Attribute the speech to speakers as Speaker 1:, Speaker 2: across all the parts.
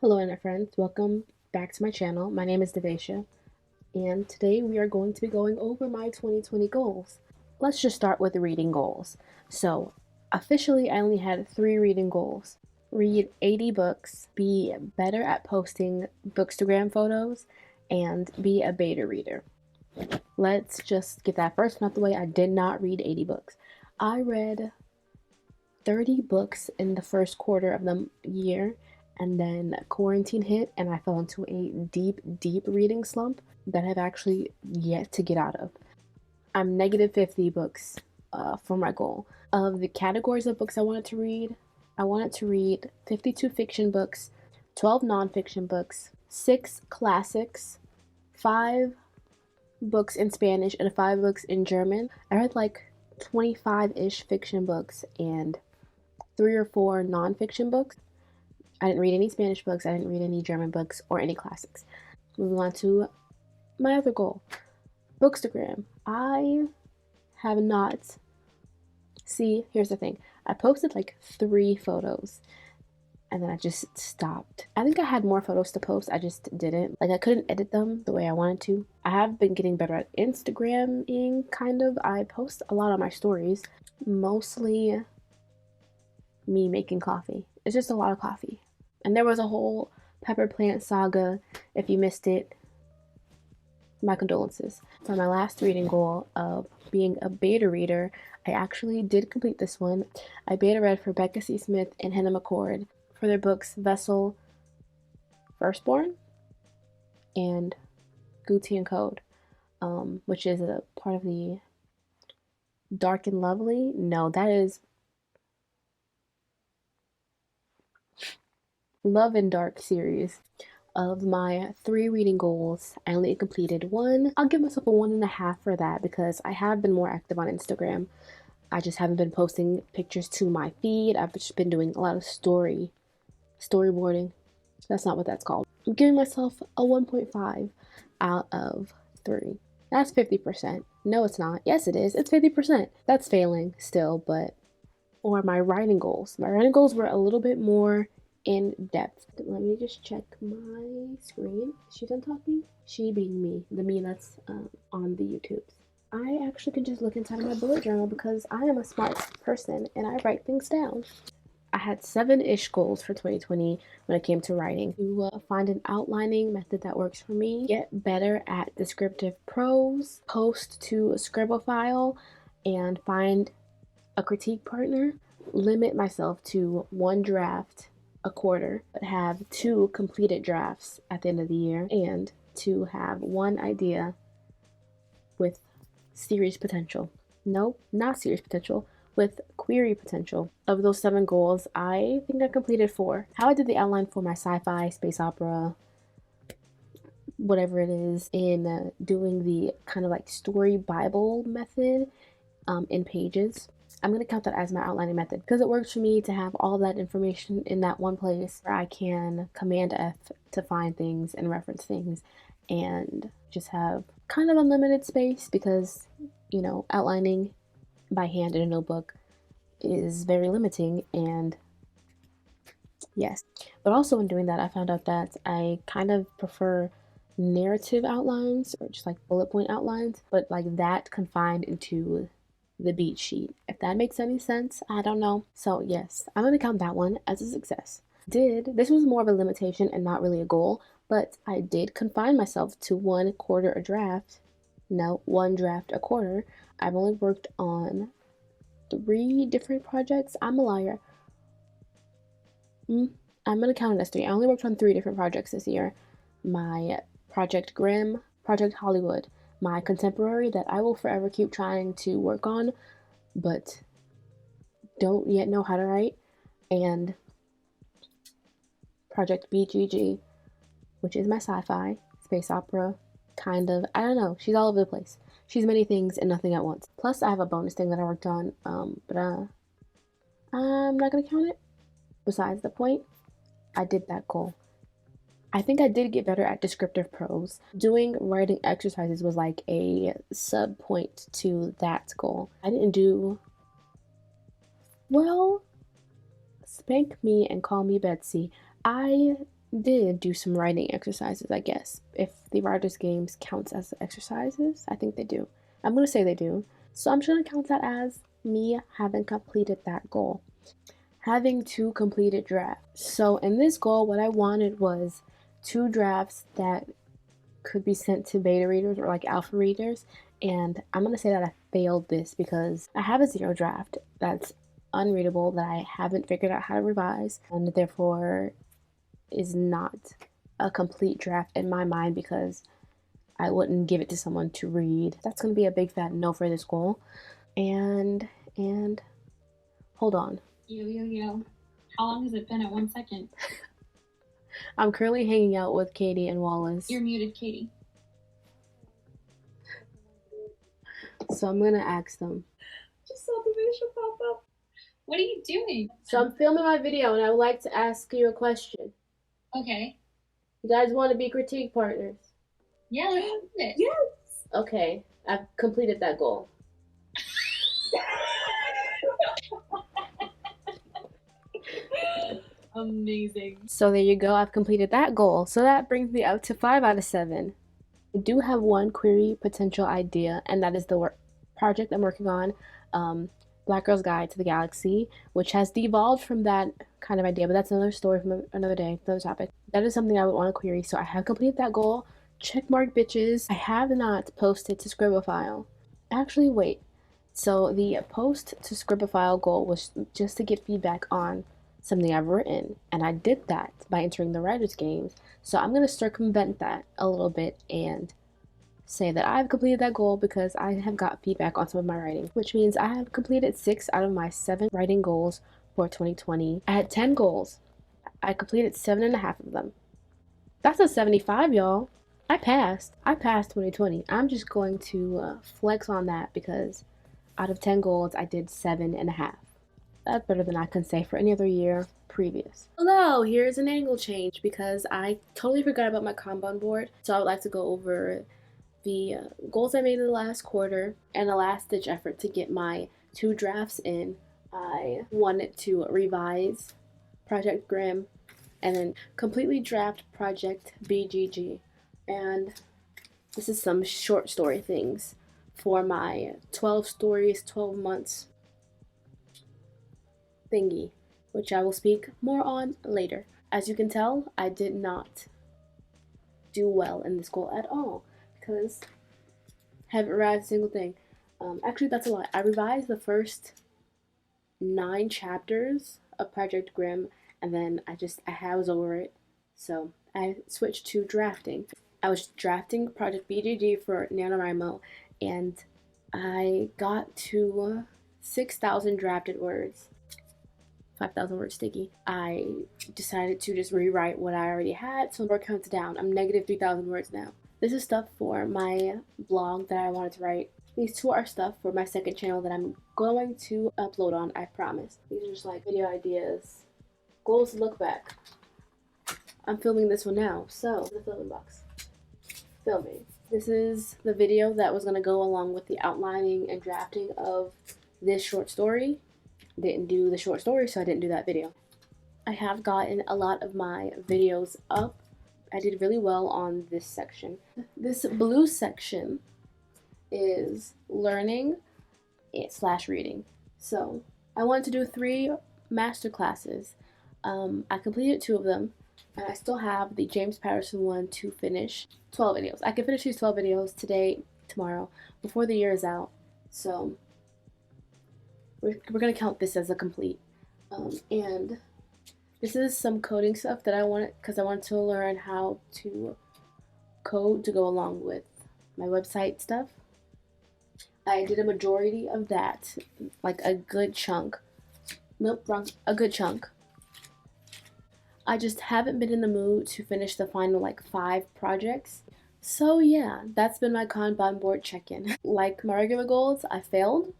Speaker 1: Hello internet friends, welcome back to my channel. My name is Devesha, and today we are going to be going over my 2020 goals. Let's just start with the reading goals. So, officially I only had 3 reading goals. Read 80 books, be better at posting bookstagram photos, and be a beta reader. Let's just get that first one out the way. I did not read 80 books. I read 30 books in the first quarter of the year, and then quarantine hit and I fell into a deep reading slump that I've actually yet to get out of. I'm negative 50 books for my goal. Of the categories of books I wanted to read 52 fiction books, 12 nonfiction books, 6 classics, 5 books in Spanish, and 5 books in German. I read like 25-ish fiction books and 3 or 4 nonfiction books. I didn't read any Spanish books, I didn't read any German books, or any classics. Moving on to my other goal, Bookstagram. I have not... See, here's the thing. I posted like 3 photos, and then I just stopped. I think I had more photos to post, I just didn't. Like, I couldn't edit them the way I wanted to. I have been getting better at Instagramming, kind of. I post a lot on my stories, mostly me making coffee. It's just a lot of coffee. And there was a whole pepper plant saga. If you missed it, my condolences. For my last reading goal of being a beta reader, I actually did complete this one. I beta read for Becca C. Smith and Hannah McCord for their books Vessel Firstborn and Gutian Code, which is a part of the Dark and Lovely. No, that is Love and Dark series. Of my 3 reading goals, I only completed 1. I'll give myself a 1.5 for that because I have been more active on Instagram. I just haven't been posting pictures to my feed. I've just been doing a lot of storyboarding. That's not what that's called. I'm giving myself a 1.5 out of 3. That's 50%. No, it's not. Yes, it is. It's 50%. That's failing still, but... Or my writing goals. My writing goals were a little bit more in depth. Let me just check my screen. Is she done talking? She being me, the me that's on the YouTubes. I actually can just look inside of my bullet journal because I am a smart person and I write things down. I had 7-ish goals for 2020 when it came to writing. To find an outlining method that works for me, get better at descriptive prose, post to a Scribble and find a critique partner, limit myself to 1 draft a quarter, but have 2 completed drafts at the end of the year, and to have 1 idea with series potential. No, not series potential, with query potential. Of those 7 goals, I think I completed 4. How I did the outline for my sci-fi, space opera, whatever it is, in doing the kind of like story Bible method in Pages. I'm going to count that as my outlining method because it works for me to have all that information in that one place where I can Command F to find things and reference things and just have kind of unlimited space because, you know, outlining by hand in a notebook is very limiting. And yes, but also in doing that, I found out that I kind of prefer narrative outlines or just like bullet point outlines, but like that confined into the beat sheet. If that makes any sense, I don't know. So yes, I'm gonna count that one as a success. This was more of a limitation and not really a goal, but I did confine myself to 1 quarter a draft. No, 1 draft a quarter. I've only worked on 3 different projects. I'm a liar. I'm gonna count it as 3. I only worked on 3 different projects this year. My Project Grimm, Project Hollywood, my contemporary that I will forever keep trying to work on, but don't yet know how to write, and Project BGG, which is my sci-fi, space opera, kind of, I don't know, she's all over the place. She's many things and nothing at once. Plus, I have a bonus thing that I worked on, but I'm not gonna count it. Besides the point, I did that goal. I think I did get better at descriptive prose. Doing writing exercises was like a sub point to that goal. I didn't do... Well, spank me and call me Betsy. I did do some writing exercises, I guess. If the writer's games counts as exercises, I think they do. I'm gonna say they do. So I'm just gonna count that as me having completed that goal. Having 2 completed drafts. So in this goal, what I wanted was 2 drafts that could be sent to beta readers or like alpha readers. And I'm gonna say that I failed this because I have a 0 draft that's unreadable that I haven't figured out how to revise, and therefore is not a complete draft in my mind because I wouldn't give it to someone to read. That's gonna be a big fat no for this goal. And hold on.
Speaker 2: Yo. How long has it been at 1 second?
Speaker 1: I'm currently hanging out with Katie and Wallace.
Speaker 2: You're muted, Katie.
Speaker 1: So I'm gonna ask them.
Speaker 2: Just saw the video pop up. What are you doing?
Speaker 1: So I'm filming my video and I would like to ask you a question.
Speaker 2: Okay.
Speaker 1: You guys want to be critique partners?
Speaker 2: Yeah, let's do it.
Speaker 1: Yes. Okay, I've completed that goal.
Speaker 2: Amazing.
Speaker 1: So there you go, I've completed that goal. So that brings me up to 5 out of 7. I do have one query potential idea, and that is the project I'm working on, Black Girl's Guide to the Galaxy, which has devolved from that kind of idea, but that's another story from another day, another topic. That is something I would want to query, so I have completed that goal. Checkmark, bitches. I have not posted to Scribophile. Actually, wait. So the post to Scribophile goal was just to get feedback on something I've written, and I did that by entering the writer's games. So I'm going to circumvent that a little bit and say that I've completed that goal because I have got feedback on some of my writing, which means I have completed 6 out of my 7 writing goals for 2020. I had 10 goals. I completed 7.5 of them. That's a 75, y'all. I passed 2020. I'm just going to flex on that because out of 10 goals, I did 7.5. That's better than I can say for any other year previous. Hello, here's an angle change because I totally forgot about my Kanban board. So I would like to go over the goals I made in the last quarter and a last ditch effort to get my 2 drafts in. I wanted to revise Project Grimm and then completely draft Project BGG. And this is some short story things for my 12 stories, 12 months thingy, which I will speak more on later. As you can tell, I did not do well in this goal at all because I haven't revised a single thing. Actually, that's a lie. I revised the first 9 chapters of Project Grimm, and then I was over it. So I switched to drafting. I was drafting Project BGG for NaNoWriMo, and I got to 6,000 drafted words. 5,000 words sticky. I decided to just rewrite what I already had, so the word counts down. I'm negative 3,000 words now. This is stuff for my blog that I wanted to write. These 2 are stuff for my second channel that I'm going to upload on, I promise. These are just like video ideas. Goals to look back. I'm filming this one now, so the filming box. Filming. This is the video that was going to go along with the outlining and drafting of this short story. Didn't do the short story, so I didn't do that video. I have gotten a lot of my videos up. I did really well on this section. This blue section is learning / reading. So I wanted to do 3 master classes. I completed 2 of them, and I still have the James Patterson one to finish. 12 videos. I can finish these 12 videos today, tomorrow, before the year is out. So we're gonna count this as a complete. And this is some coding stuff that I wanted because I wanted to learn how to code to go along with my website stuff. I did a majority of that, like a good chunk. Nope, wrong. A good chunk. I just haven't been in the mood to finish the final 5 projects. So yeah, that's been my Kanban board check-in. Like my regular goals, I failed,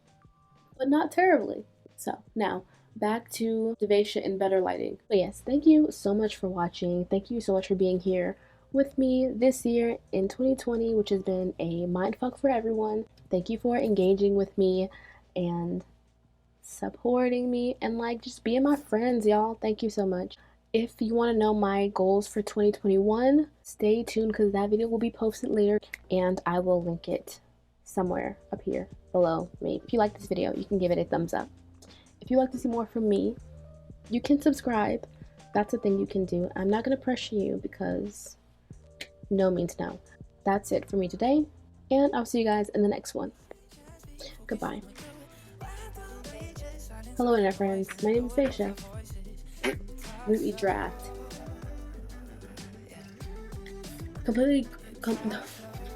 Speaker 1: but not terribly. So now back to Devacia in better lighting. But yes, thank you so much for watching. Thank you so much for being here with me this year in 2020, which has been a mindfuck for everyone. Thank you for engaging with me and supporting me and just being my friends, y'all. Thank you so much. If you want to know my goals for 2021, stay tuned because that video will be posted later and I will link it somewhere up here below me. If you like this video, you can give it a thumbs up. If you'd like to see more from me, you can subscribe. That's a thing you can do. I'm not going to pressure you because no means no. That's it for me today, and I'll see you guys in the next one. Goodbye. Hello internet friends, my name is Seisha. We draft. Completely